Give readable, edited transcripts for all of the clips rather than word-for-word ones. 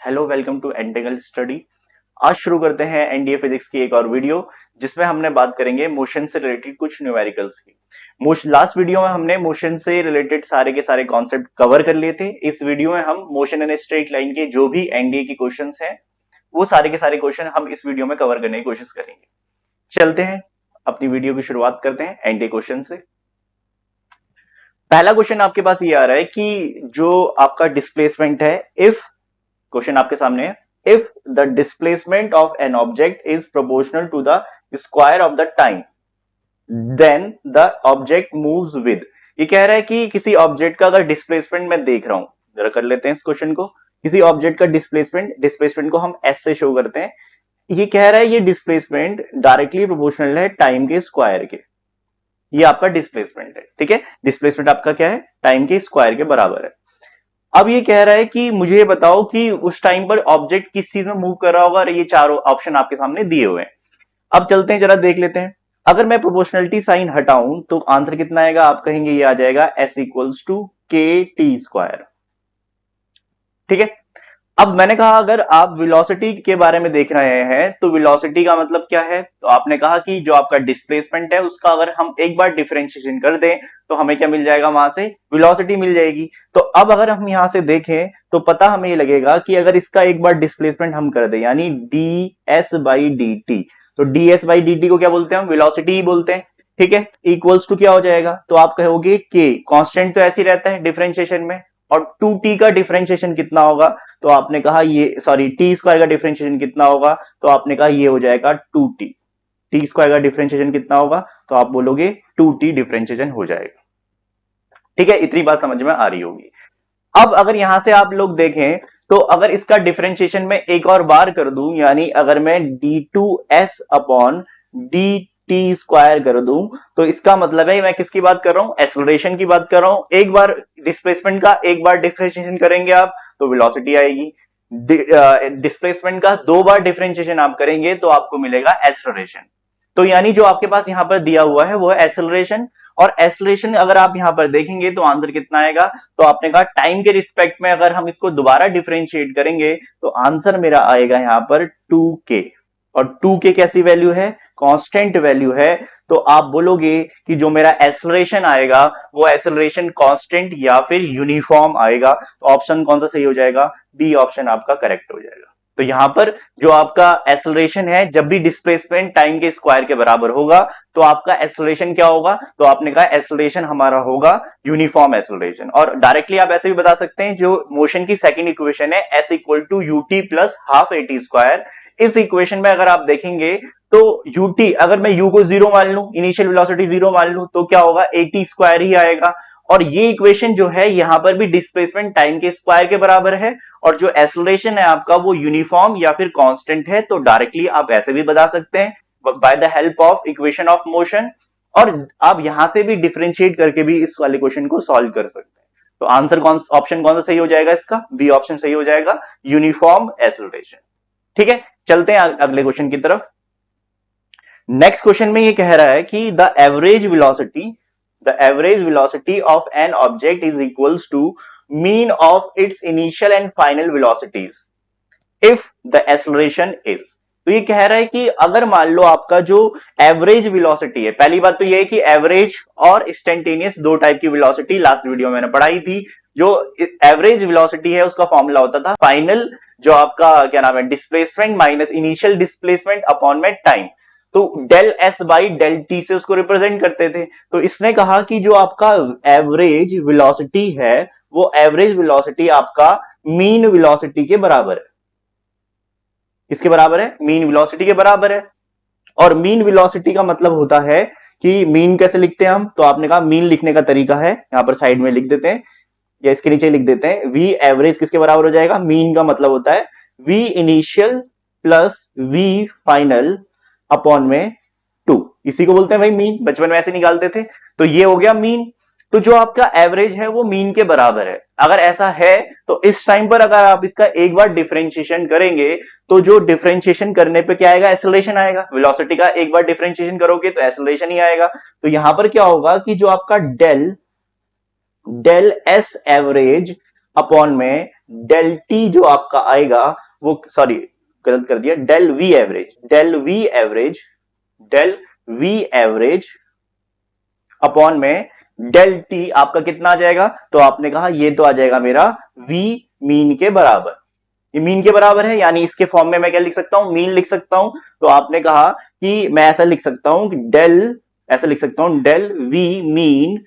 Hello, welcome to integral study. आज शुरू करते हैं एनडीए फिजिक्स की एक और वीडियो, जिसमें हमने बात करेंगे मोशन से रिलेटेड कुछ न्यूमेरिकल्स की। लास्ट वीडियो में हमने मोशन से रिलेटेड सारे के सारे कॉन्सेप्ट कवर कर लिए थे। इस वीडियो में हम मोशन इन स्ट्रेट लाइन के जो भी एनडीए के क्वेश्चंस हैं, वो सारे के सारे क्वेश्चन हम इस वीडियो में कवर करने की कोशिश करेंगे। चलते हैं, अपनी वीडियो की शुरुआत करते हैं एनडीए क्वेश्चन से। पहला क्वेश्चन आपके पास ये आ रहा है कि जो आपका डिस्प्लेसमेंट है, इफ क्वेश्चन आपके सामने है, if the displacement of an object is proportional to the square of the time, then the object moves with. ये कह रहा है कि किसी ऑब्जेक्ट का अगर डिस्प्लेसमेंट मैं देख रहा हूं, जरा कर लेते हैं इस क्वेश्चन को। किसी ऑब्जेक्ट का डिस्प्लेसमेंट को हम एस से शो करते हैं। ये कह रहा है ये डिस्प्लेसमेंट डायरेक्टली प्रोपोर्शनल है टाइम के स्क्वायर के। ये आपका डिस्प्लेसमेंट है, ठीक है। डिस्प्लेसमेंट आपका क्या है? टाइम के स्क्वायर के बराबर है। अब ये कह रहा है कि मुझे ये बताओ कि उस टाइम पर ऑब्जेक्ट किस चीज में मूव कर रहा होगा, और ये चारों ऑप्शन आपके सामने दिए हुए हैं। अब चलते हैं, जरा देख लेते हैं। अगर मैं प्रोपोर्शनलिटी साइन हटाऊं तो आंसर कितना आएगा? आप कहेंगे ये आ जाएगा एस इक्वल्स टू के टी स्क्वायर, ठीक है। अब मैंने कहा अगर आप वेलोसिटी के बारे में देख रहे हैं तो वेलोसिटी का मतलब क्या है? तो आपने कहा कि जो आपका डिस्प्लेसमेंट है उसका अगर हम एक बार डिफरेंशिएशन कर दें तो हमें क्या मिल जाएगा? वहां से वेलोसिटी मिल जाएगी। तो अब अगर हम यहां से देखें तो पता हमें ये लगेगा कि अगर इसका एक बार डिस्प्लेसमेंट हम कर दें, यानी D S by D T, तो D S by D T को क्या बोलते हैं? हम वेलोसिटी ही बोलते हैं, ठीक है। इक्वल्स टू क्या हो जाएगा? तो आप कहोगे के कांस्टेंट तो ऐसे ही रहता है डिफरेंशिएशन में, और 2t का डिफरेंशिएशन कितना होगा? तो आपने कहा ये, सॉरी, टी स्क्वायर का डिफरेंशिएशन कितना होगा? तो आपने कहा ये हो जाएगा 2t। टी स्क्वायर का डिफरेंशिएशन कितना होगा? तो आप बोलोगे 2t डिफरेंशिएशन हो जाएगा, ठीक है। इतनी बात समझ में आ रही होगी। अब अगर यहां से आप लोग देखें तो अगर इसका डिफरेंशिएशन में एक और बार कर दूं, यानी अगर मैं d2s upon D T square कर दूं, तो इसका मतलब है मैं किसकी बात कर रहा हूं? एक्सेलरेशन की बात कर रहा हूं। एक बार डिस्प्लेसमेंट का एक बार डिफरेंशिएशन करेंगे आप तो वेलोसिटी आएगी। डिस्प्लेसमेंट का दो बार डिफरेंशिएशन आप करेंगे तो आपको मिलेगा एक्सेलरेशन। तो यानी जो आपके पास यहां पर दिया हुआ है वो है एक्सेलरेशन। और एक्सेलरेशन अगर आप यहां पर देखेंगे तो आंसर कितना आएगा? तो आपने कहा टाइम के रिस्पेक्ट में अगर हम इसको दोबारा डिफरेंशिएट करेंगे तो आंसर मेरा आएगा यहां पर 2k। और 2k कैसी वैल्यू है? कांस्टेंट वैल्यू है। तो आप बोलोगे कि जो मेरा एक्सेलरेशन आएगा वो एक्सेलरेशन कांस्टेंट या फिर यूनिफॉर्म आएगा। तो ऑप्शन कौन सा सही हो जाएगा? बी ऑप्शन आपका करेक्ट हो जाएगा। तो यहां पर जो आपका एक्सेलरेशन है, जब भी डिस्प्लेसमेंट टाइम के स्क्वायर के बराबर होगा तो आपका एक्सेलरेशन क्या होगा? तो आपने कहा एक्सेलरेशन हमारा होगा यूनिफॉर्म एक्सेलरेशन। और डायरेक्टली आप ऐसे भी बता सकते हैं, जो मोशन की सेकंड इक्वेशन है s equal to u t plus half a t square, इस इक्वेशन में अगर आप देखेंगे तो यूटी, अगर मैं यू को जीरो मान लूं, इनिशियल वेलोसिटी जीरो मान लूं, तो क्या होगा? ए टी स्क्वायर ही आएगा। और ये इक्वेशन जो है यहां पर भी डिस्प्लेसमेंट टाइम के स्क्वायर के बराबर है, और जो एक्सेलरेशन है आपका वो यूनिफॉर्म या फिर कांस्टेंट है। तो डायरेक्टली आप ऐसे भी बता सकते हैं by the help of equation of motion, और आप यहां से भी डिफरेंशिएट करके भी इस वाले क्वेश्चन को सॉल्व कर सकते हैं। तो आंसर ऑप्शन कौन सा सही हो जाएगा? इसका बी ऑप्शन सही हो जाएगा, यूनिफॉर्म एक्सेलरेशन, ठीक है। चलते हैं अगले क्वेश्चन की तरफ। नेक्स्ट क्वेश्चन में ये कह रहा है कि the average velocity of an object is equals to mean of its initial and final velocities if the acceleration is। तो ये कह रहा है कि अगर मान लो आपका जो एवरेज वेलोसिटी है, पहली बात तो ये है कि एवरेज और इंस्टेंटेनियस दो टाइप की वेलोसिटी लास्ट वीडियो में मैंने पढ़ाई थी। जो एवरेज वेलोसिटी है उसका फॉर्मूला होता था फाइनल, जो आपका क्या नाम है, displacement minus initial displacement upon में टाइम। तो del s by del t से उसको रिप्रेजेंट करते थे। तो इसने कहा कि जो आपका एवरेज वेलोसिटी है वो एवरेज वेलोसिटी आपका मीन वेलोसिटी के बराबर है। किसके बराबर है? मीन वेलोसिटी के बराबर है। और मीन वेलोसिटी का मतलब होता है कि मीन कैसे लिखते हैं हम? तो आपने कहा मीन लिखने का तरीका है, यहां पर साइड में लिख देते हैं या इसके नीचे लिख देते हैं, वी एवरेज किसके बराबर हो जाएगा? मीन का मतलब होता है v initial plus v final upon में 2। इसी को बोलते हैं भाई मीन, बचपन में ऐसे निकालते थे। तो ये हो गया मीन। तो जो आपका एवरेज है वो मीन के बराबर है। अगर ऐसा है तो इस टाइम पर अगर आप इसका एक बार डिफरेंशिएशन करेंगे तो जो डिफरेंशिएशन करने पे क्या आएगा? एक्सेलरेशन आएगा। वेलोसिटी का एक बार डिफरेंशिएशन करोगे तो एक्सेलरेशन ही आएगा। तो यहां पर क्या होगा कि जो आपका डेल एस एवरेज अपॉन में डेल टी जो आपका आएगा वो, सॉरी गलत कर दिया, del v average, del v average, del v average upon में डेल टी आपका कितना आ जाएगा, तो आपने कहा ये तो आ जाएगा मेरा वी मीन के बराबर। ये मीन के बराबर है, यानी इसके फॉर्म में मैं क्या लिख सकता हूं, मीन लिख सकता हूं। तो आपने कहा कि मैं ऐसा लिख सकता हूं कि डेल, ऐसा लिख सकता हूं डेल वी मीन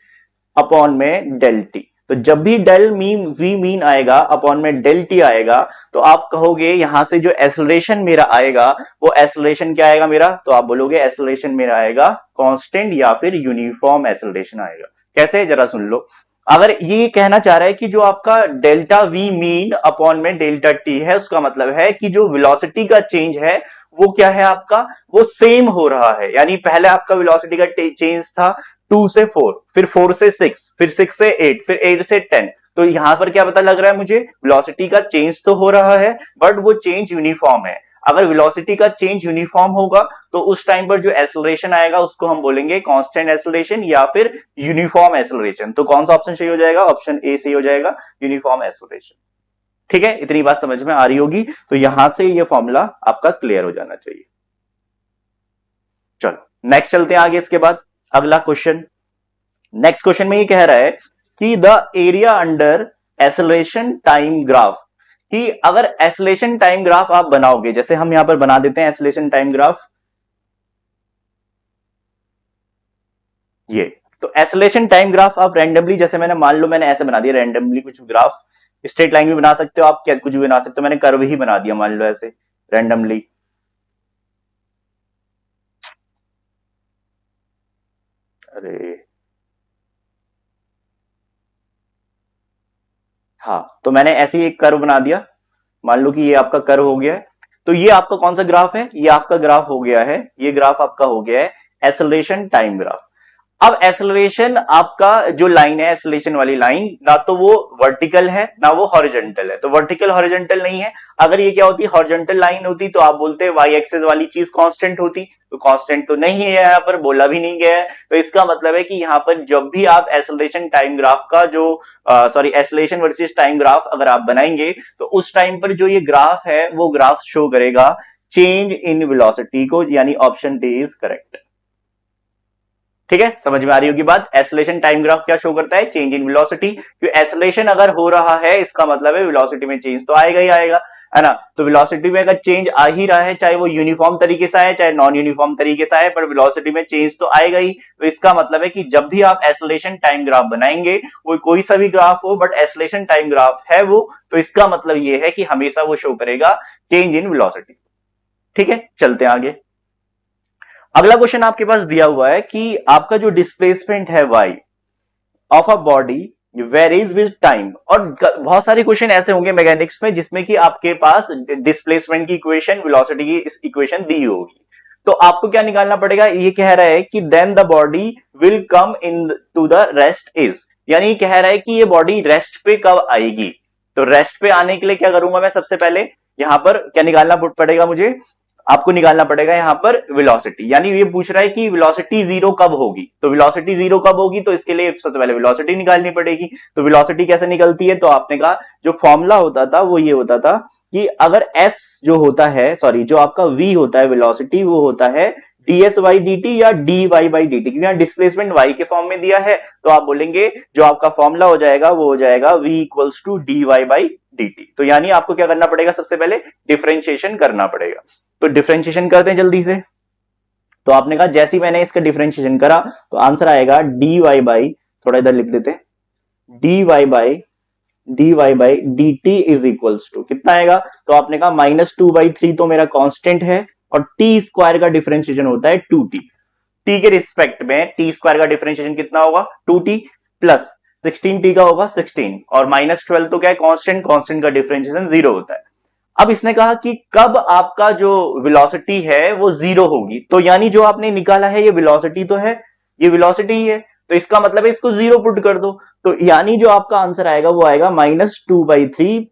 अपॉन में डेल टी। तो जब भी डेल मीन वी मीन आएगा अपॉन में डेल टी आएगा, तो आप कहोगे यहां से जो एसोलेशन मेरा आएगा वो एसोलेशन क्या आएगा मेरा, तो आप बोलोगे एसोलेशन मेरा आएगा कांस्टेंट या फिर यूनिफॉर्म एसोलेशन आएगा। कैसे, जरा सुन लो। अगर ये कहना चाह रहा है कि जो आपका डेल्टा वी मीन अपॉन में डेल्टा टी है, उसका मतलब है कि जो वेलोसिटी का चेंज है वो क्या है आपका, वो सेम हो रहा है। यानी पहले आपका वेलोसिटी का चेंज था 2 से 4, फिर 4 से 6, फिर 6 से 8, फिर 8 से 10। तो यहां पर क्या पता लग रहा है मुझे, वेलोसिटी का चेंज तो हो रहा है बट वो चेंज यूनिफॉर्म है। अगर वेलोसिटी का चेंज यूनिफॉर्म होगा तो उस टाइम पर जो एक्सेलरेशन आएगा उसको हम बोलेंगे कांस्टेंट एक्सेलरेशन या फिर यूनिफॉर्म एक्सेलरेशन। तो कौन सा ऑप्शन सही हो जाएगा, ऑप्शन ए सही हो जाएगा, यूनिफॉर्म एक्सेलरेशन। ठीक है, इतनी बात समझ में आ रही होगी, तो यहां से ये फॉर्मूला आपका क्लियर हो जाना चाहिए। चलो नेक्स्ट चलते हैं आगे। इसके बाद अगला क्वेश्चन, नेक्स्ट क्वेश्चन में ये कह रहा है कि the area under acceleration time graph, कि अगर एक्सेलरेशन टाइम ग्राफ आप बनाओगे, जैसे हम यहां पर बना देते हैं एक्सेलरेशन टाइम ग्राफ, ये तो एक्सेलरेशन टाइम ग्राफ आप रैंडमली, जैसे मैंने मान लो मैंने ऐसे बना दिया रैंडमली कुछ ग्राफ, स्ट्रेट लाइन भी बना सकते हो आप, क्या कुछ भी बना सकते हो, मैंने कर्व ही बना दिया मान लो ऐसे रैंडमली। अरे हाँ, तो मैंने ऐसे ही एक कर्व बना दिया, मान लो कि ये आपका कर्व हो गया है। तो ये आपका कौन सा ग्राफ है, ये आपका ग्राफ हो गया है, ये ग्राफ आपका हो गया है एक्सेलरेशन टाइम ग्राफ। अब एक्सेलरेशन आपका जो लाइन है, एक्सेलरेशन वाली लाइन, ना तो वो वर्टिकल है ना वो हॉरिजॉन्टल है, तो वर्टिकल हॉरिजॉन्टल नहीं है। अगर ये क्या होती, हॉरिजॉन्टल लाइन होती तो आप बोलते वाई एक्सिस वाली चीज कांस्टेंट होती, तो कांस्टेंट तो नहीं है, यहाँ पर बोला भी नहीं गया है। तो इसका मतलब है कि यहाँ पर जब भी आप एक्सेलरेशन टाइम ग्राफ का जो sorry acceleration versus time graph अगर आप बनाएंगे, तो उस टाइम पर जो ये ग्राफ है वो ग्राफ शो करेगा चेंज इन वेलोसिटी को, यानी ऑप्शन डी इज करेक्ट। ठीक है, समझ में आ रही होगी बात। एक्सेलरेशन टाइम ग्राफ क्या शो करता है, चेंज इन वेलोसिटी, क्योंकि एक्सेलरेशन अगर हो रहा है इसका मतलब है वेलोसिटी में चेंज तो आएगा ही आएगा, है ना। तो वेलोसिटी में अगर चेंज आ ही रहा है, चाहे वो यूनिफॉर्म तरीके से आए चाहे नॉन यूनिफॉर्म तरीके से आए, पर वेलोसिटी में चेंज तो आएगा ही। तो इसका मतलब है कि जब भी आप एक्सेलरेशन टाइम ग्राफ बनाएंगे, वो कोई सा भी ग्राफ हो बट एक्सेलरेशन टाइम ग्राफ है वो, तो इसका मतलब ये है कि हमेशा वो शो करेगा चेंज इन वेलोसिटी। ठीक है, चलते हैं आगे। अगला क्वेश्चन आपके पास दिया हुआ है कि आपका जो डिस्प्लेसमेंट है y of a body varies with time, और बहुत सारे क्वेश्चन ऐसे होंगे मैकेनिक्स में जिसमें कि आपके पास डिस्प्लेसमेंट की इक्वेशन, वेलोसिटी की इस इक्वेशन दी होगी। तो आपको क्या निकालना पड़ेगा, ये कह रहा है कि then the body will come in to the rest is, यानी कह रहा है कि ये बॉडी रेस्ट पे कब आएगी। तो रेस्ट पे आने के लिए क्या करूंगा मैं, सबसे पहले यहां पर क्या निकालना पड़ेगा मुझे, आपको निकालना पड़ेगा यहां पर वेलोसिटी, यानी ये पूछ रहा है कि वेलोसिटी जीरो कब होगी। तो वेलोसिटी जीरो कब होगी, तो इसके लिए सबसे पहले वेलोसिटी निकालनी पड़ेगी। तो वेलोसिटी कैसे निकलती है, तो आपने कहा जो फॉर्मूला होता था वो ये होता था कि अगर s जो होता है, सॉरी जो आपका v होता है वेलोसिटी, वो होता है ds बाई डी टी या dy बाई डी टी, क्योंकि यहाँ डिस्प्लेसमेंट y के फॉर्म में दिया है। तो आप बोलेंगे जो आपका फॉर्मूला हो जाएगा वो हो जाएगा v equals to dy by D T. तो यानी आपको क्या करना पड़ेगा, सबसे पहले डिफरेंशिएशन करना पड़ेगा। तो डिफरेंशिएशन करते हैं जल्दी से। तो आपने कहा जैसे ही मैंने इसका डिफरेंशिएशन करा तो आंसर आएगा dy बाई, थोड़ा इधर लिख देते हैं, dy by D t is equals to कितना आएगा, तो आपने कहा -2/3 तो मेरा कांस्टेंट है, और टी स्क्वायर का डिफरेंशिएशन होता है 2t। टी के रिस्पेक्ट में टी स्क्वायर का डिफरेंशिएशन कितना होगा, 2t प्लस 16t का होगा 16, और -12 तो क्या है कांस्टेंट, कांस्टेंट का डिफरेंशिएशन 0 होता है। अब इसने कहा कि कब आपका जो वेलोसिटी है वो 0 होगी, तो यानी जो आपने निकाला है ये वेलोसिटी तो है, ये वेलोसिटी ही है, तो इसका मतलब है इसको 0 पुट कर दो। तो यानी जो आपका आंसर आएगा वो आएगा -2/3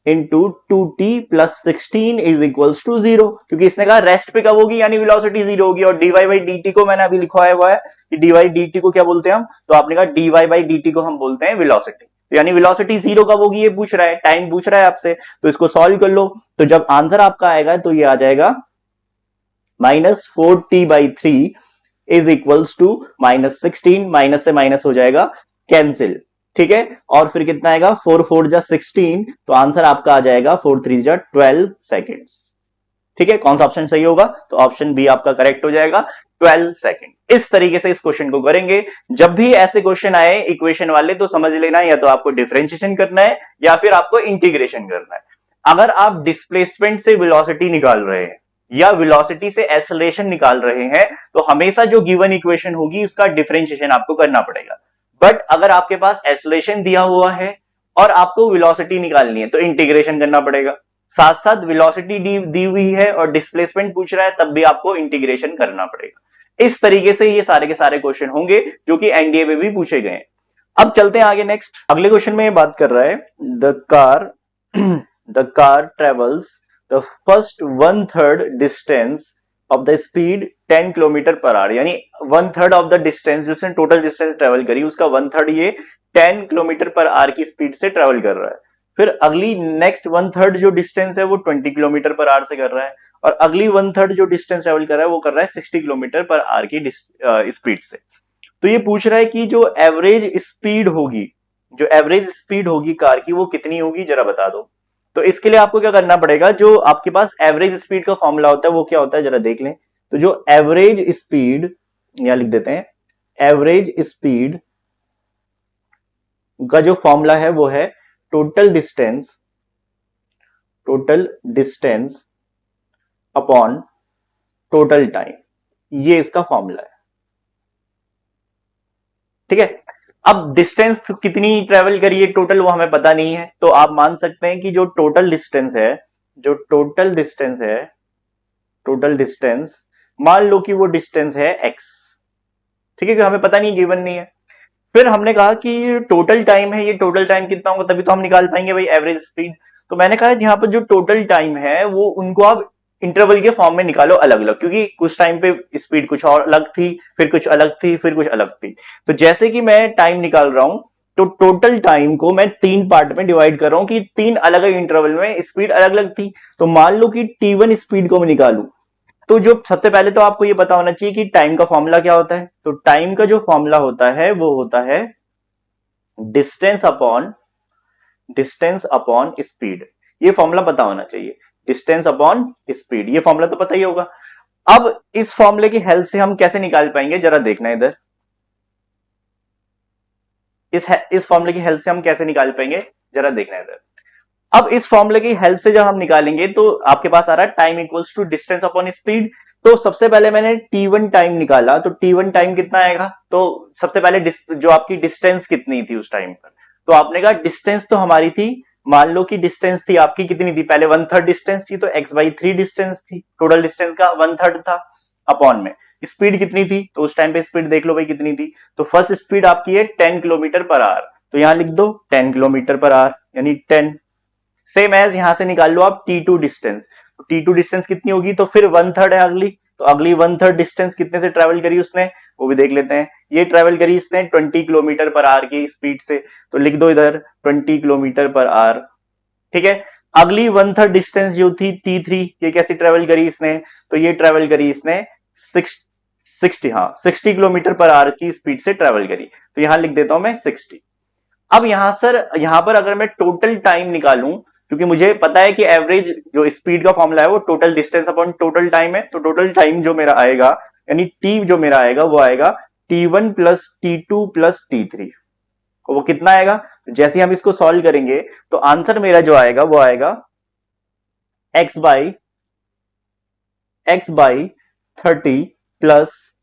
into 2t plus 16 is equals to 0, क्योंकि इसने कहा रेस्ट पे कब होगी, यानी वेलोसिटी 0 होगी। और dy बाई डी टी को मैंने अभी लिखवाया हुआ है कि dy dt को क्या बोलते हैं हम, तो आपने कहा dy बाई डी टी को हम बोलते हैं वेलोसिटी। यानी वेलोसिटी जीरो कब होगी ये पूछ रहा है, टाइम पूछ रहा है आपसे, तो इसको सॉल्व कर लो। तो जब आंसर आपका आएगा तो ये आ जाएगा -4t/3 is equals to -16, minus से माइनस हो जाएगा कैंसिल, ठीक है। और फिर कितना आएगा, 4×4=16, तो आंसर आपका आ जाएगा 4×3=12 सेकेंड्स, ठीक है। कौन सा ऑप्शन सही होगा, तो ऑप्शन बी आपका करेक्ट हो जाएगा, 12 सेकेंड। इस तरीके से इस क्वेश्चन को करेंगे। जब भी ऐसे क्वेश्चन आए इक्वेशन वाले, तो समझ लेना या तो आपको डिफरेंशिएशन करना है या फिर आपको इंटीग्रेशन करना है। अगर आप डिस्प्लेसमेंट से वेलोसिटी निकाल रहे हैं या वेलोसिटी से एक्सेलरेशन निकाल रहे हैं, तो हमेशा जो गिवन इक्वेशन होगी उसका डिफरेंशिएशन आपको करना पड़ेगा। बट अगर आपके पास एक्सेलरेशन दिया हुआ है और आपको वेलोसिटी निकालनी है, तो इंटीग्रेशन करना पड़ेगा। साथ साथ वेलोसिटी दी हुई है और डिस्प्लेसमेंट पूछ रहा है, तब भी आपको इंटीग्रेशन करना पड़ेगा। इस तरीके से ये सारे के सारे क्वेश्चन होंगे जो कि एनडीए में भी पूछे गए। अब चलते हैं आगे। नेक्स्ट अगले क्वेश्चन में ये बात कर रहा है, the car travels the first 1/3 distance of the speed 10 kilometre per our, यानी 1/3 ऑफ द डिस्टेंस, जो उसने टोटल डिस्टेंस ट्रेवल करी उसका 1/3 ये 10 किलोमीटर पर आवर की स्पीड से ट्रेवल कर रहा है। फिर अगली नेक्स्ट 1/3 जो डिस्टेंस है वो 20 किलोमीटर पर आवर से कर रहा है, और अगली 1/3 जो डिस्टेंस ट्रेवल कर रहा है वो कर रहा है 60 किलोमीटर पर आवर की स्पीड से। तो ये पूछ रहा है कि जो एवरेज स्पीड होगी कार की वो कितनी होगी, जरा बता दो। तो इसके लिए आपको क्या करना पड़ेगा, जो आपके पास एवरेज स्पीड का फॉर्मूला होता है वो क्या होता है, जरा देख लें। तो जो एवरेज स्पीड, यहां लिख देते हैं, एवरेज स्पीड का जो फॉर्मूला है वो है total distance upon total time, ये इसका फॉर्मूला है, ठीक है। अब डिस्टेंस कितनी ट्रेवल करी है टोटल वो हमें पता नहीं है, तो आप मान सकते हैं कि जो टोटल डिस्टेंस मान लो कि वो डिस्टेंस है x, ठीक है, कि हमें पता नहीं, गिवन नहीं है। फिर हमने कहा कि टोटल टाइम है, ये टोटल टाइम कितना होगा तभी तो हम निकाल पाएंगे भाई एवरेज स्पीड। तो मैंने कहा यहाँ पर जो टोटल टाइम है वो उनको आप इंटरवल के फॉर्म में निकालो अलग अलग, क्योंकि कुछ टाइम पे स्पीड कुछ और अलग थी, फिर कुछ अलग थी, फिर कुछ अलग थी। तो जैसे कि मैं टाइम निकाल रहा हूं, तो टोटल टाइम को मैं 3 पार्ट में डिवाइड कर रहा हूं कि 3 अलग अलग इंटरवल में स्पीड अलग अलग थी। तो मान लो कि T1 स्पीड को मैं निकालू, तो जो सबसे पहले तो आपको ये पता होना चाहिए कि टाइम का फॉर्मूला क्या होता है। तो टाइम का जो फॉर्मूला होता है वो होता है डिस्टेंस अपॉन स्पीड, ये फॉर्मूला पता होना चाहिए, डिस्टेंस अपॉन स्पीड, ये फॉर्मूला तो पता ही होगा। अब इस फॉर्मूले की हेल्प से हम कैसे निकाल पाएंगे, जरा देखना इधर, इस फॉर्मूले की हेल्प से हम कैसे निकाल पाएंगे, जरा देखना इधर। अब इस फॉर्मूले की हेल्प से जब हम निकालेंगे तो आपके पास आ रहा है time equals to distance upon speed. तो सबसे पहले मैंने T1 टाइम निकाला, तो T1 टाइम कितना आएगा, तो सबसे पहले जो आपकी डिस्टेंस कितनी थी उस टाइम पर, तो आपने कहा डिस्टेंस तो हमारी थी, मान लो कि डिस्टेंस थी आपकी कितनी थी, पहले 1/3 डिस्टेंस थी, तो x/3 डिस्टेंस थी, टोटल डिस्टेंस का 1/3 था, अपॉन में स्पीड कितनी थी, तो उस टाइम पे स्पीड देख लो भाई कितनी थी। तो फर्स्ट स्पीड आपकी है 10 किलोमीटर पर आवर, तो यहां लिख दो 10 किलोमीटर पर आवर यानी 10। सेम एज यहां से निकाल लो आप T2 डिस्टेंस, तो T2 डिस्टेंस कितनी होगी, तो फिर 1/3 है अगली, तो अगली 1/3 डिस्टेंस कितने से ट्रेवल करी उसने, वो भी देख लेते हैं। ये ट्रेवल करी इसने 20 किलोमीटर पर आवर की स्पीड से, तो लिख दो इधर 20 किलोमीटर पर आवर, ठीक है। अगली 1/3 डिस्टेंस जो थी T3, ये कैसे ट्रेवल करी इसने, तो ये ट्रेवल करी इसने 60 किलोमीटर पर आवर की स्पीड से ट्रेवल करी, तो यहां लिख देता हूं मैं 60। अब यहां पर अगर मैं टोटल टाइम निकालूं, क्योंकि मुझे पता है कि एवरेज जो स्पीड का फॉर्मूला है वो total distance upon total time है, तो टोटल टाइम जो मेरा आएगा यानी टी जो मेरा आएगा वो आएगा T1 plus T2 plus T3, वो कितना आएगा, जैसे हम इसको सॉल्व करेंगे तो आंसर मेरा जो आएगा वो आएगा x/30 plus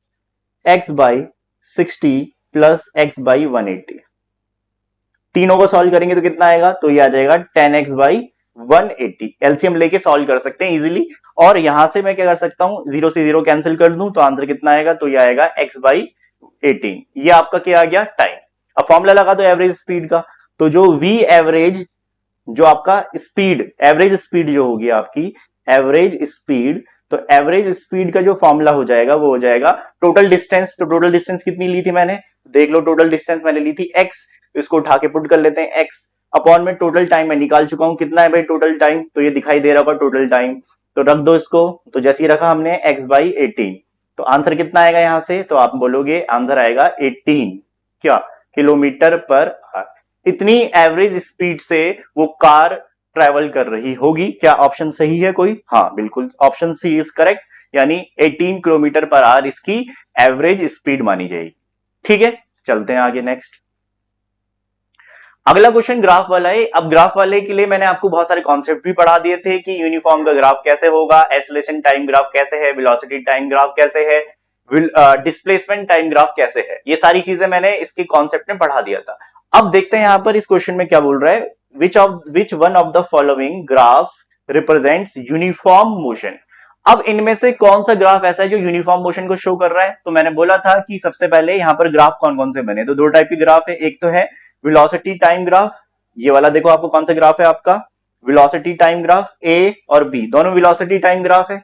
x/60 plus x/180। तीनों को सॉल्व करेंगे तो कितना आएगा, तो ये आ जाएगा 10x/180। एलसीएम लेके सॉल्व कर सकते हैं इजीली, और यहां से मैं क्या कर सकता हूं, 0 से 0 कैंसिल कर दूं तो आंसर कितना आएगा, तो ये आएगा x/18। ये आपका क्या आ गया, टाइम। अब फॉर्मूला लगा दो एवरेज स्पीड का, तो जो v एवरेज, जो आपका स्पीड, एवरेज स्पीड जो होगी आपकी एवरेज स्पीड, तो एवरेज स्पीड का जो फॉर्मूला हो जाएगा वो हो जाएगा टोटल डिस्टेंस। तो टोटल डिस्टेंस कितनी ली थी मैंने, देख लो, टोटल डिस्टेंस मैंने ली थी x, तो इसको उठा के पुट कर लेते हैं, एक्स अपॉन में टोटल टाइम मैं निकाल चुका हूं, कितना है भाई टोटल टाइम, तो ये दिखाई दे रहा होगा टोटल टाइम, तो रख दो इसको, तो जैसे ही रखा हमने x/18, तो आंसर कितना आएगा यहां से, तो आप बोलोगे आंसर आएगा 18 क्या किलोमीटर पर आवर। इतनी एवरेज स्पीड से वो कार ट्रेवल कर रही होगी। क्या ऑप्शन सही है कोई? हाँ बिल्कुल, ऑप्शन सी इज करेक्ट, यानी 18 किलोमीटर पर आवर इसकी एवरेज स्पीड मानी जाएगी। ठीक है, चलते हैं आगे नेक्स्ट। अगला क्वेश्चन ग्राफ वाला है। अब ग्राफ वाले के लिए मैंने आपको बहुत सारे कॉन्सेप्ट भी पढ़ा दिए थे कि यूनिफॉर्म का ग्राफ कैसे होगा, एक्सेलरेशन टाइम ग्राफ कैसे है, वेलोसिटी टाइम ग्राफ कैसे है, डिस्प्लेसमेंट टाइम ग्राफ कैसे है, ये सारी चीजें मैंने इसके कॉन्सेप्ट में पढ़ा दिया था। अब देखते हैं यहां पर इस क्वेश्चन में क्या बोल रहा है, विच one of the following graphs represents uniform motion. अब इनमें से कौन सा ग्राफ ऐसा है जो यूनिफॉर्म मोशन को शो कर रहा है, तो मैंने बोला था कि सबसे पहले यहां पर ग्राफ कौन कौन से बने, तो दो टाइप के ग्राफ है, एक तो है वेलोसिटी टाइम ग्राफ, ये वाला देखो आपको कौन सा ग्राफ है, आपका वेलोसिटी टाइम ग्राफ, ए और बी दोनों वेलोसिटी टाइम ग्राफ है।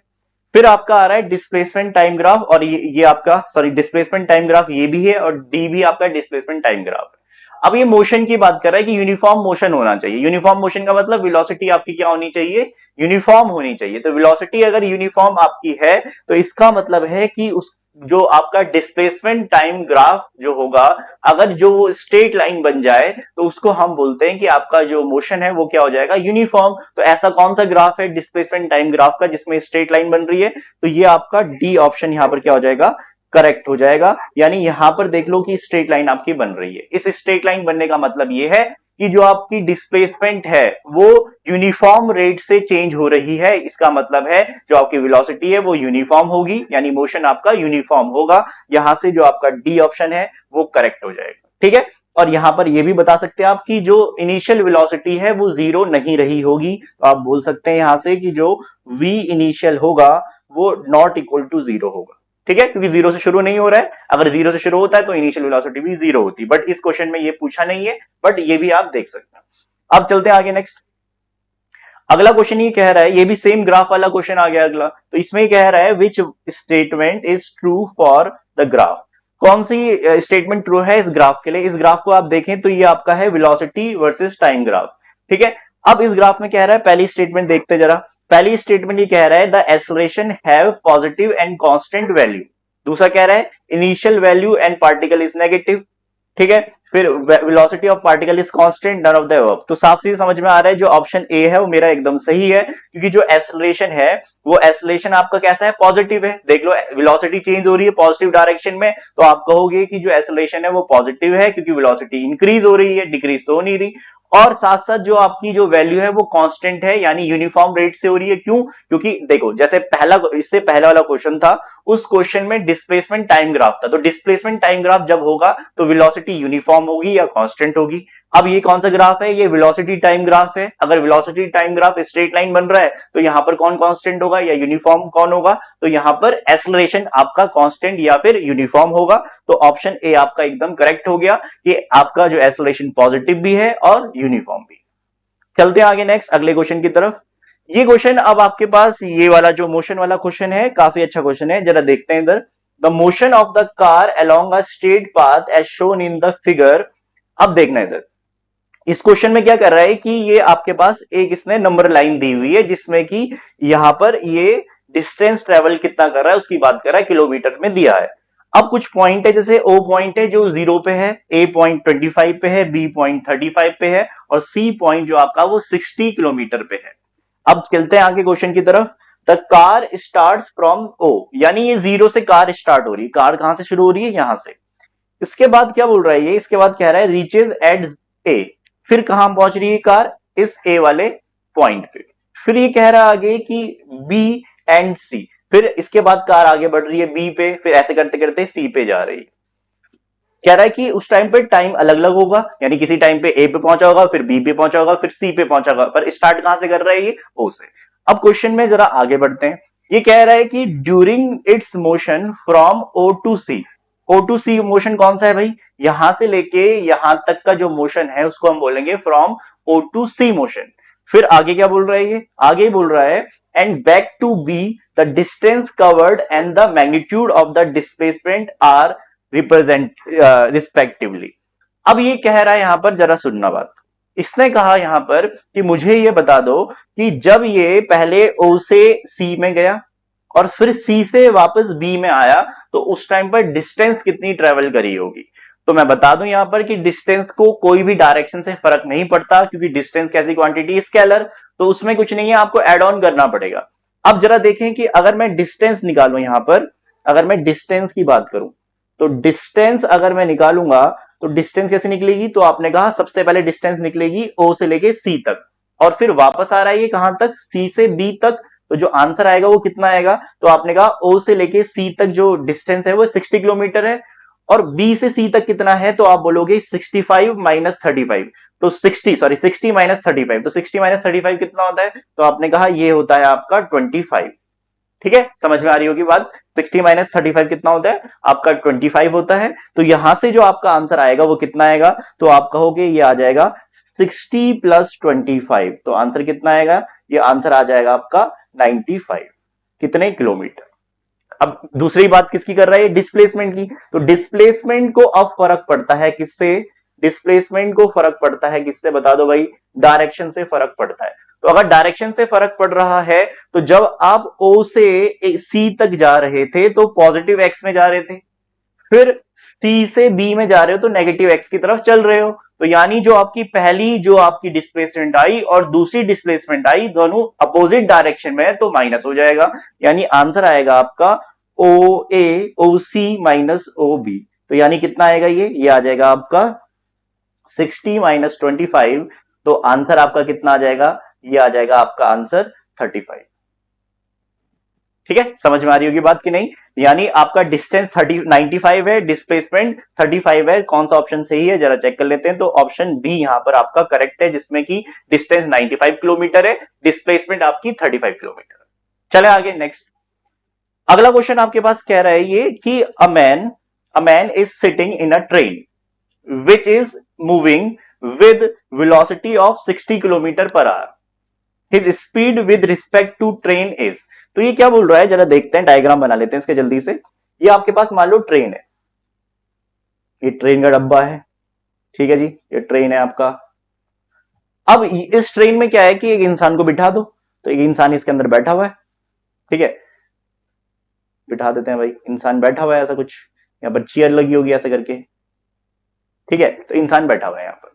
फिर आपका आ रहा है डिस्प्लेसमेंट टाइम ग्राफ, और ये आपका सॉरी डिस्प्लेसमेंट टाइम ग्राफ ये भी है, और डी भी आपका डिस्प्लेसमेंट टाइम ग्राफ है। अब ये मोशन की बात कर रहा है कि यूनिफॉर्म मोशन होना चाहिए। यूनिफॉर्म मोशन का मतलब वेलोसिटी आपकी क्या होनी चाहिए, यूनिफॉर्म होनी चाहिए। तो वेलोसिटी अगर यूनिफॉर्म आपकी है तो इसका मतलब है कि उस जो आपका डिस्प्लेसमेंट टाइम ग्राफ जो होगा, अगर जो वो स्ट्रेट लाइन बन जाए तो उसको हम बोलते हैं कि आपका जो मोशन है वो क्या हो जाएगा, यूनिफॉर्म। तो ऐसा कौन सा ग्राफ है डिस्प्लेसमेंट टाइम ग्राफ का जिसमें स्ट्रेट लाइन बन रही है, तो ये आपका डी ऑप्शन यहां पर क्या हो जाएगा, करेक्ट हो जाएगा। यानी यहां पर देख लो कि स्ट्रेट लाइन आपकी बन रही है। इस स्ट्रेट लाइन बनने का मतलब ये है कि जो आपकी डिस्प्लेसमेंट है वो यूनिफॉर्म रेट से चेंज हो रही है। इसका मतलब है जो आपकी वेलोसिटी है वो यूनिफॉर्म होगी, यानी मोशन आपका यूनिफॉर्म होगा। यहां से जो आपका डी ऑप्शन है वो करेक्ट हो जाएगा। ठीक है, और यहां पर ये भी बता सकते हैं आप कि जो इनिशियल वेलोसिटी है वो जीरो नहीं रही होगी, तो आप बोल सकते हैं यहां से कि जो v इनिशियल होगा वो नॉट इक्वल टू जीरो होगा। ठीक है, क्योंकि जीरो से शुरू नहीं हो रहा है, अगर जीरो से शुरू होता है तो इनिशियल वेलोसिटी भी जीरो होती, बट इस क्वेश्चन में ये पूछा नहीं है, बट ये भी आप देख सकते हैं। अब चलते हैं आगे नेक्स्ट। अगला क्वेश्चन ये कह रहा है, ये भी सेम ग्राफ वाला क्वेश्चन आ गया अगला, तो इसमें कह रहा है which statement is true for the graph. कौन सी स्टेटमेंट ट्रू है इस ग्राफ के लिए। इस ग्राफ को आप देखें तो ये आपका है वेलोसिटी वर्सेस टाइम ग्राफ। ठीक है, अब इस ग्राफ में कह रहा है, पहली स्टेटमेंट देखते जरा। पहली स्टेटमेंट ये कह रहा है the acceleration have positive and constant value. दूसरा कह रहा है initial value and particle is negative. ठीक है, फिर velocity of particle is constant, none of the above. तो साफ सीधे समझ में आ रहा है जो ऑप्शन ए है वो मेरा एकदम सही है, क्योंकि जो एक्सेलरेशन है वो एक्सेलरेशन आपका कैसा है, पॉजिटिव है। देख लो वेलोसिटी चेंज हो रही है पॉजिटिव डायरेक्शन में, तो आप कहोगे कि जो एक्सेलरेशन है वो पॉजिटिव है, क्योंकि वेलोसिटी इंक्रीज हो रही है, डिक्रीज तो हो नहीं रही। और साथ साथ जो आपकी जो वैल्यू है वो कांस्टेंट है, यानी यूनिफॉर्म रेट से हो रही है। क्यों? क्योंकि देखो जैसे इससे पहला वाला क्वेश्चन था, उस क्वेश्चन में डिस्प्लेसमेंट टाइम ग्राफ था, तो डिस्प्लेसमेंट टाइम ग्राफ जब होगा तो वेलोसिटी यूनिफॉर्म होगी या कांस्टेंट होगी। अब ये कौन सा ग्राफ है, ये वेलोसिटी टाइम ग्राफ है। अगर velocity time graph straight line बन रहा है तो यहां पर कौन कांस्टेंट होगा या यूनिफॉर्म कौन होगा, तो यहां पर एक्सेलरेशन आपका कांस्टेंट या फिर यूनिफॉर्म होगा। तो ऑप्शन ए आपका एकदम करेक्ट हो गया कि आपका जो एक्सेलरेशन पॉजिटिव भी है और यूनिफॉर्म भी। चलते हैं आगे नेक्स्ट अगले क्वेश्चन की तरफ। ये क्वेश्चन अब आपके पास ये वाला जो मोशन वाला क्वेश्चन है काफी अच्छा क्वेश्चन है, जरा देखते हैं इधर। The motion of the car along a straight path as shown in the figure. अब देखना इधर, इस क्वेश्चन में क्या कर रहा है कि ये आपके पास एक इसने नंबर लाइन दी हुई है जिसमें कि यहां पर ये डिस्टेंस ट्रेवल कितना कर रहा है उसकी बात कर रहा है, किलोमीटर में दिया है। अब कुछ पॉइंट है, जैसे ओ पॉइंट है जो 0 पे है, ए पॉइंट 25 पे है, बी पॉइंट 35 पे है, और सी पॉइंट जो आपका वो 60 किलोमीटर पे है। अब चलते हैं आगे क्वेश्चन की तरफ। The car start from O, यानी ये 0 से कार स्टार्ट हो रही है। कार कहां से शुरू हो रही है, यहां से। इसके बाद क्या बोल रहा है ये, इसके बाद कह रहा है रीचेज एट ए। फिर कहां पहुंच रही है कार, इस ए वाले पॉइंट पे। फिर ये कह रहा है आगे कि बी एंड सी। फिर इसके बाद कार आगे बढ़ रही है बी पे, फिर ऐसे करते करते सी पे जा रही है। कह रहा है कि उस टाइम पे टाइम अलग अलग होगा, यानी किसी टाइम पे ए पे पहुंचा होगा, फिर बी पे पहुंचा होगा, फिर सी पे पहुंचा होगा, पर स्टार्ट कहां से कर रहा है ये, ओ से। अब क्वेश्चन में जरा आगे बढ़ते हैं। ये कह रहा है कि during its motion from O to C. O to C motion कौन सा है भाई, यहां से लेके यहां तक का जो मोशन है उसको हम बोलेंगे from O to C motion. फिर आगे क्या बोल रहा है ये, आगे बोल रहा है and back to B the distance covered and the magnitude of the displacement are represent respectively. अब ये कह रहा है यहां पर, जरा सुनना बात। इसने कहा यहां पर कि मुझे ये बता दो कि जब ये पहले ओ से सी में गया और फिर सी से वापस बी में आया तो उस टाइम पर डिस्टेंस कितनी ट्रेवल करी होगी। तो मैं बता दूं यहां पर कि डिस्टेंस को कोई भी डायरेक्शन से फर्क नहीं पड़ता, क्योंकि डिस्टेंस कैसी क्वांटिटी, स्केलर, तो उसमें कुछ नहीं है, आपको एड ऑन करना पड़ेगा। अब जरा देखें कि अगर मैं डिस्टेंस निकालूं यहां पर, अगर मैं डिस्टेंस की बात करूं, तो डिस्टेंस अगर मैं निकालूंगा तो डिस्टेंस कैसे निकलेगी, तो आपने कहा सबसे पहले डिस्टेंस निकलेगी ओ से लेके सी तक, और फिर वापस आ रहा है ये कहां तक, सी से बी तक। तो जो आंसर आएगा वो कितना आएगा, तो आपने कहा ओ से लेके सी तक जो डिस्टेंस है वो 60 किलोमीटर है, और बी से सी तक कितना है, तो आप बोलोगे 65 माइनस 35। तो 60 माइनस 35, तो 60 माइनस 35 कितना होता है, तो आपने कहा ये होता है आपका 25। ठीक है, समझ में आ रही होगी बात। 60 माइनस 35 कितना होता है, आपका 25 होता है। तो यहां से जो आपका आंसर आएगा वो कितना आएगा, तो आप कहोगे ये आ जाएगा 60 प्लस 25। तो आंसर कितना आएगा, ये आंसर आ जाएगा आपका 95। कितने किलोमीटर। अब दूसरी बात किसकी कर रहा है, डिस्प्लेसमेंट की। तो डिस्प्लेसमेंट को अब फर्क पड़ता है किससे, डिस्प्लेसमेंट को फर्क पड़ता है किससे, बता दो भाई, डायरेक्शन से फर्क पड़ता है। तो अगर डायरेक्शन से फर्क पड़ रहा है, तो जब आप ओ से सी तक जा रहे थे तो पॉजिटिव एक्स में जा रहे थे, फिर सी से बी में जा रहे हो तो नेगेटिव एक्स की तरफ चल रहे हो। तो यानी जो आपकी पहली जो आपकी डिस्प्लेसमेंट आई और दूसरी डिस्प्लेसमेंट आई, दोनों अपोजिट डायरेक्शन में है, तो माइनस हो जाएगा। यानी आंसर आएगा आपका ओ ए ओ सी माइनस ओ बी। तो यानी कितना आएगा, ये आ जाएगा आपका 60 माइनस 25। तो आंसर आपका कितना आ जाएगा, ये आ जाएगा आपका आंसर 35। ठीक है, समझ में आ रही होगी बात कि नहीं। यानी आपका डिस्टेंस 95 है, डिस्प्लेसमेंट 35 है। कौन सा ऑप्शन सही है जरा चेक कर लेते हैं। तो ऑप्शन बी यहां पर आपका करेक्ट है, जिसमें कि डिस्टेंस 95 किलोमीटर है, डिस्प्लेसमेंट आपकी 35 किलोमीटर। चले आगे नेक्स्ट। अगला क्वेश्चन आपके पास कह रहा है ये कि a man is sitting in a train which is moving with velocity of 60 kilometre per hour. His speed with respect to train is. तो ये क्या बोल रहा है, जरा देखते हैं, डायग्राम बना लेते हैं इसके जल्दी से। ये आपके पास मान लो ट्रेन है, ये ट्रेन का डब्बा है, ठीक है जी, ये ट्रेन है आपका। अब इस ट्रेन में क्या है कि एक इंसान को बिठा दो, तो एक इंसान इसके अंदर बैठा हुआ है, ठीक है, बिठा देते हैं भाई, इंसान बैठा हुआ है, ऐसा कुछ यहाँ पर चेयर लगी होगी ऐसा करके, ठीक है, तो इंसान बैठा हुआ है यहाँ पर।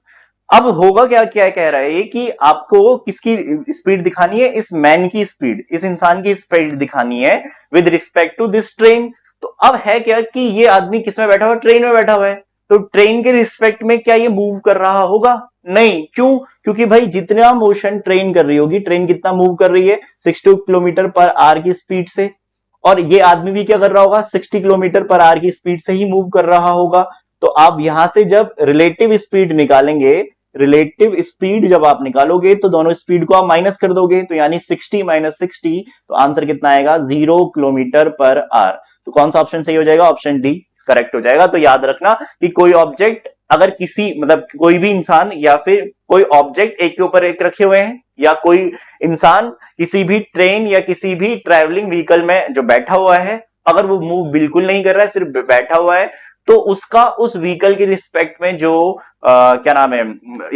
अब होगा क्या, क्या कह रहा है ये कि आपको किसकी स्पीड दिखानी है, इस मैन की स्पीड, इस इंसान की स्पीड दिखानी है with respect to this train. तो अब है क्या कि ये आदमी किस में बैठा हुआ है, ट्रेन में बैठा हुआ है। तो ट्रेन के रिस्पेक्ट में क्या ये मूव कर रहा होगा, नहीं, क्यों, क्योंकि भाई जितना मोशन ट्रेन कर रही होगी, ट्रेन कितना मूव कर रही है, 60 किलोमीटर पर आवर की स्पीड से, और ये आदमी भी क्या कर रहा होगा, 60 किलोमीटर पर आवर की स्पीड से ही मूव कर रहा होगा। तो आप यहां से जब रिलेटिव स्पीड निकालेंगे, रिलेटिव स्पीड जब आप निकालोगे तो दोनों स्पीड को आप माइनस कर दोगे, तो यानी 60 माइनस 60, तो आंसर कितना आएगा, 0 किलोमीटर पर आवर। तो कौन सा ऑप्शन सही हो जाएगा, ऑप्शन डी करेक्ट हो जाएगा। तो याद रखना कि कोई ऑब्जेक्ट अगर किसी मतलब कोई भी इंसान या फिर कोई ऑब्जेक्ट एक के ऊपर एक रखे हुए हैं, या कोई इंसान किसी भी ट्रेन या किसी भी ट्रैवलिंग व्हीकल में जो बैठा हुआ है, अगर वो मूव बिल्कुल नहीं कर रहा है, सिर्फ बैठा हुआ है, तो उसका उस व्हीकल के रिस्पेक्ट में जो क्या नाम है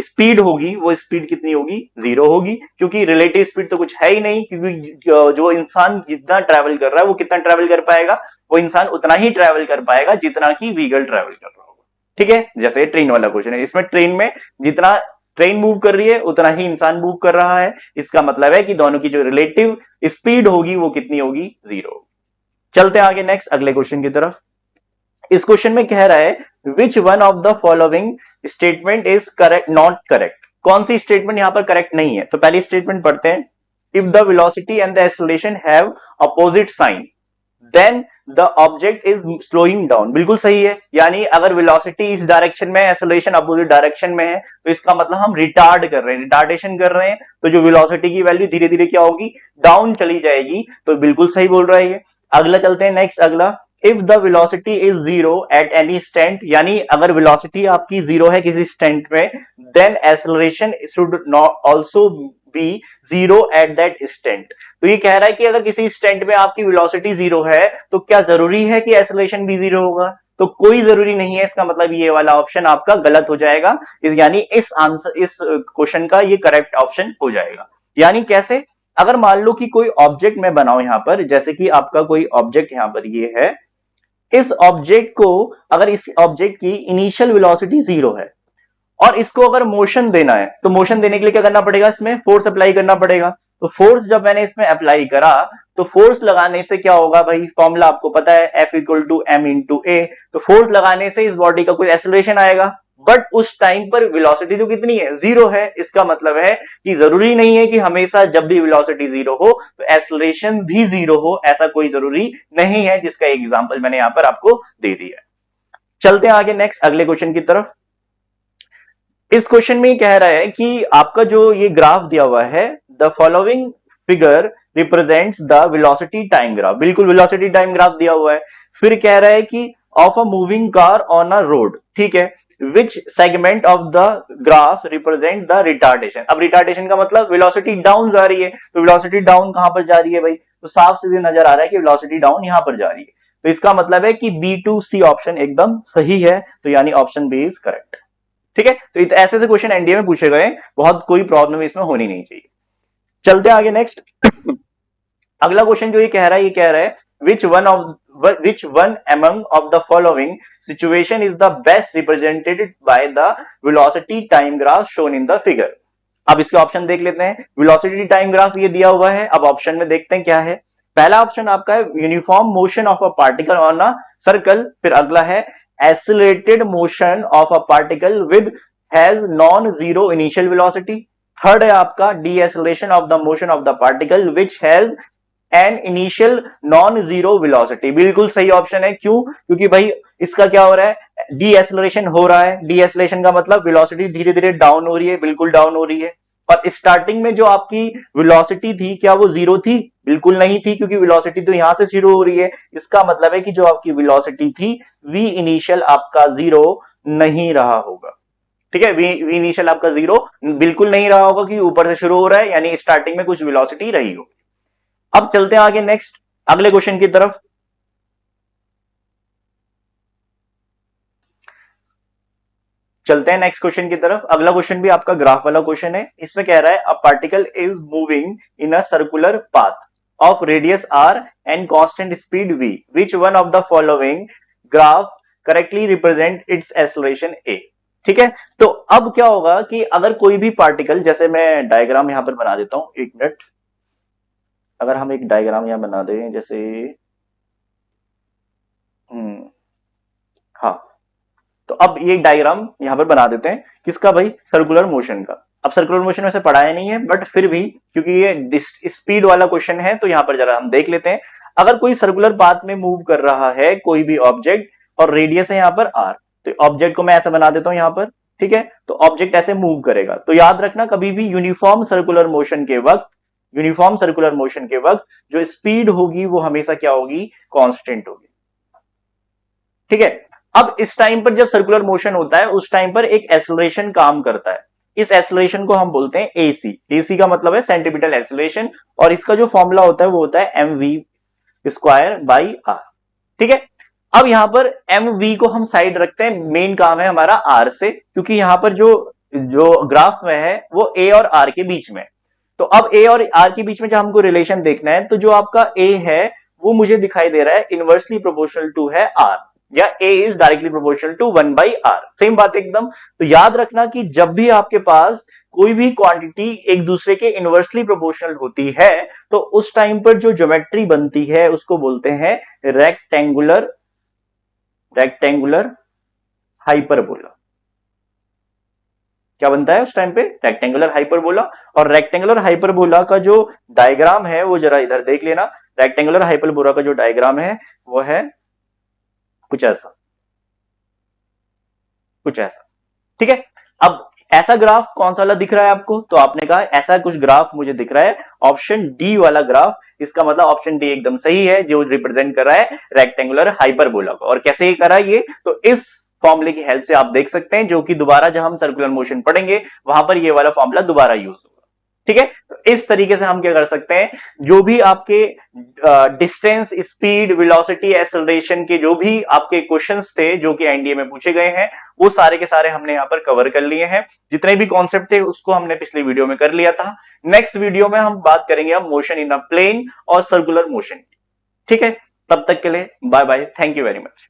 स्पीड होगी, वो स्पीड कितनी होगी, 0 होगी, क्योंकि रिलेटिव स्पीड तो कुछ है ही नहीं, क्योंकि जो इंसान जितना ट्रैवल कर रहा है वो कितना ट्रैवल कर पाएगा, वो इंसान उतना ही ट्रैवल कर पाएगा जितना कि व्हीकल ट्रैवल कर रहा होगा। ठीक है, जैसे ट्रेन वाला क्वेश्चन है, इसमें ट्रेन में जितना ट्रेन मूव कर रही है उतना ही इंसान मूव कर रहा है। इसका मतलब है कि दोनों की जो रिलेटिव स्पीड होगी वो कितनी होगी, 0। चलते हैं आगे नेक्स्ट अगले क्वेश्चन की तरफ। इस क्वेश्चन में कह रहा है विच one of the following statement is correct, not correct. कौन सी स्टेटमेंट यहां पर करेक्ट नहीं है, तो पहली स्टेटमेंट पढ़ते हैं। If the velocity and the acceleration have opposite sign then the object is slowing down. बिल्कुल सही है, यानी अगर वेलोसिटी इस डायरेक्शन में, एक्सेलरेशन अपोजिट डायरेक्शन में है, तो इसका मतलब हम रिटार्ड कर रहे हैं, रिटार्डेशन कर रहे हैं, तो जो वेलोसिटी की वैल्यू धीरे धीरे क्या होगी, डाउन चली जाएगी। तो बिल्कुल सही बोल रहा है ये। अगला चलते हैं नेक्स्ट अगला। If the velocity is 0 at any instant, यानी अगर वेलोसिटी आपकी 0 है किसी स्टेंट में, then acceleration should not also be 0 at that instant. तो ये कह रहा है कि अगर किसी स्टेंट में आपकी वेलोसिटी 0 है तो क्या जरूरी है कि एक्सेलरेशन भी 0 होगा, तो कोई जरूरी नहीं है, इसका मतलब ये वाला ऑप्शन आपका गलत हो जाएगा, यानी इस आंसर, इस क्वेश्चन का ये करेक्ट ऑप्शन हो जाएगा। यानी कैसे, अगर मान लो कि कोई ऑब्जेक्ट मैं बनाऊं यहां पर, जैसे कि आपका कोई ऑब्जेक्ट यहां पर ये है, इस ऑब्जेक्ट को, अगर इस ऑब्जेक्ट की इनिशियल वेलोसिटी 0 है और इसको अगर मोशन देना है, तो मोशन देने के लिए क्या करना पड़ेगा, इसमें फोर्स अप्लाई करना पड़ेगा। तो फोर्स जब मैंने इसमें अप्लाई करा, तो फोर्स लगाने से क्या होगा भाई, फॉर्मूला आपको पता है, F equal to M into A. तो फोर्स लगाने से इस बॉडी का कोई एक्सेलरेशन आएगा, बट उस टाइम पर वेलोसिटी तो कितनी है, 0 है। इसका मतलब है कि जरूरी नहीं है कि हमेशा जब भी वेलोसिटी 0 हो तो एक्सेलरेशन भी 0 हो, ऐसा कोई जरूरी नहीं है, जिसका एग्जांपल मैंने यहां पर आपको दे दिया है। चलते हैं आगे नेक्स्ट अगले क्वेश्चन की तरफ। इस क्वेश्चन में कह रहा है कि आपका जो ये ग्राफ दिया हुआ है, the following figure represents the velocity time graph, बिल्कुल वेलोसिटी टाइम ग्राफ दिया हुआ है। फिर कह रहा है कि of a moving car on a road, ठीक है, विच segment of the graph represent the retardation. अब रिटार्डेशन का मतलब वेलोसिटी डाउन जा रही है, तो वेलोसिटी डाउन कहां पर जा रही है भाई, तो साफ सीधे नजर आ रहा है कि वेलोसिटी डाउन यहां पर जा रही है। तो इसका मतलब है कि B2C ऑप्शन एकदम सही है, तो यानी ऑप्शन बी इज करेक्ट। ठीक है, तो ऐसे से क्वेश्चन एनडीए में पूछे गए, बहुत कोई प्रॉब्लम इसमें होनी नहीं चाहिए। चलते आगे नेक्स्ट। अगला क्वेश्चन जो ये कह रहा है, ये कह रहा है which one among of the following situation is the best represented by the velocity time graph shown in the figure। अब इसके ऑप्शन देख लेते हैं। वेलोसिटी टाइम ग्राफ ये दिया हुआ है, अब ऑप्शन में देखते हैं क्या है। पहला ऑप्शन आपका है uniform motion of a particle on a circle, फिर अगला है accelerated motion of a particle with has non-zero initial velocity। Third है आपका deceleration of the motion of the particle which has an initial non zero velocity. बिल्कुल सही option है, क्यों, क्योंकि भाई इसका क्या हो रहा है, डी एसलरेशन हो रहा है। डी एसलरेशन का मतलब वेलोसिटी धीरे धीरे डाउन हो रही है, बिल्कुल डाउन हो रही है। और स्टार्टिंग में जो आपकी वेलोसिटी थी, क्या वो 0 थी, बिल्कुल नहीं थी, क्योंकि वेलोसिटी तो यहां से शुरू हो रही है। इसका मतलब है कि जो आपकी वेलोसिटी थी, वी इनिशियल आपका 0 नहीं रहा होगा। ठीक है, वी इनिशियल आपका 0 बिल्कुल नहीं रहा होगा, कि ऊपर से शुरू हो रहा है, यानी स्टार्टिंग में कुछ वेलोसिटी रही हो। अब चलते हैं आगे नेक्स्ट अगले क्वेश्चन की तरफ। चलते हैं नेक्स्ट क्वेश्चन की तरफ। अगला क्वेश्चन भी आपका ग्राफ वाला क्वेश्चन है। इसमें कह रहा है a particle is moving in a circular path of radius r and constant speed v, which one of the following graph correctly represent its acceleration a। ठीक है, तो अब क्या होगा कि अगर कोई भी पार्टिकल, जैसे मैं डायग्राम यहां पर बना देता हूं, एक मिनट, अगर हम एक डायग्राम यहां बना दें, जैसे हाँ, तो अब ये डायग्राम यहां पर बना देते हैं, किसका भाई, सर्कुलर मोशन का। अब सर्कुलर मोशन वैसे पढ़ाया नहीं है, बट फिर भी क्योंकि ये स्पीड वाला क्वेश्चन है, तो यहां पर जरा हम देख लेते हैं। अगर कोई सर्कुलर पाथ में मूव कर रहा है कोई भी ऑब्जेक्ट, और रेडियस है यहां पर r, तो ऑब्जेक्ट को मैं ऐसा बना देता हूं यहां पर। ठीक है, तो ऑब्जेक्ट ऐसे मूव करेगा। तो याद रखना, कभी भी यूनिफॉर्म सर्कुलर मोशन के वक्त, यूनिफॉर्म सर्कुलर मोशन के वक्त जो स्पीड होगी वो हमेशा क्या होगी, कांस्टेंट होगी। ठीक है, अब इस टाइम पर जब सर्कुलर मोशन होता है, उस टाइम पर एक एक्सेलरेशन काम करता है। इस एक्सेलरेशन को हम बोलते हैं एसी। एसी का मतलब है सेंटीमीटर एक्सेलरेशन, और इसका जो फॉर्मूला होता है वो होता है mv²/r। ठीक है, अब यहां पर mv को हम साइड रखते हैं, मेन काम है हमारा r से, क्योंकि यहां पर जो जो ग्राफ में है वो a और r के बीच में। तो अब a और r के बीच में जब हमको रिलेशन देखना है, तो जो आपका a है वो मुझे दिखाई दे रहा है इनवर्सली प्रोपोर्शनल टू है r, या a is directly proportional to 1/r। Same बात एकदम। तो याद रखना कि जब भी आपके पास कोई भी क्वांटिटी एक दूसरे के इनवर्सली प्रोपोर्शनल होती है, तो उस टाइम पर जो ज्योमेट्री बनती है उसको बोलते हैं रेक्टेंगुलर हाइपरबोला। क्या बनता है उस टाइम पे, रेक्टेंगुलर हाइपरबोला। और रेक्टेंगुलर हाइपरबोला का जो डायग्राम है वो जरा इधर देख लेना। रेक्टेंगुलर हाइपरबोला का जो डायग्राम है वो है कुछ ऐसा, कुछ ऐसा। ठीक है, अब ऐसा ग्राफ कौन सा वाला दिख रहा है आपको, तो आपने कहा ऐसा कुछ ग्राफ मुझे दिख रहा है, ऑप्शन डी वाला ग्राफ। इसका मतलब ऑप्शन डी एकदम सही है, जो रिप्रेजेंट कर रहा है रेक्टेंगुलर हाइपरबोला को। और कैसे ये करा ये, तो इस फॉर्मूले की हेल्प से आप देख सकते हैं, जो कि दोबारा जब हम सर्कुलर मोशन पढ़ेंगे वहां पर ये वाला फॉर्मूला दोबारा यूज होगा। ठीक है, तो इस तरीके से हम क्या कर सकते हैं, जो भी आपके डिस्टेंस, स्पीड, वेलोसिटी, एक्सेलरेशन के जो भी आपके क्वेश्चंस थे जो कि एनडीए में पूछे गए हैं, वो सारे के सारे हमने यहां पर कवर कर लिए हैं। जितने भी कॉन्सेप्ट थे उसको हमने पिछली वीडियो में कर लिया था। नेक्स्ट वीडियो में हम बात करेंगे हम मोशन इन अ प्लेन और सर्कुलर मोशन की। ठीक है, तब तक के लिए bye bye, thank you very much.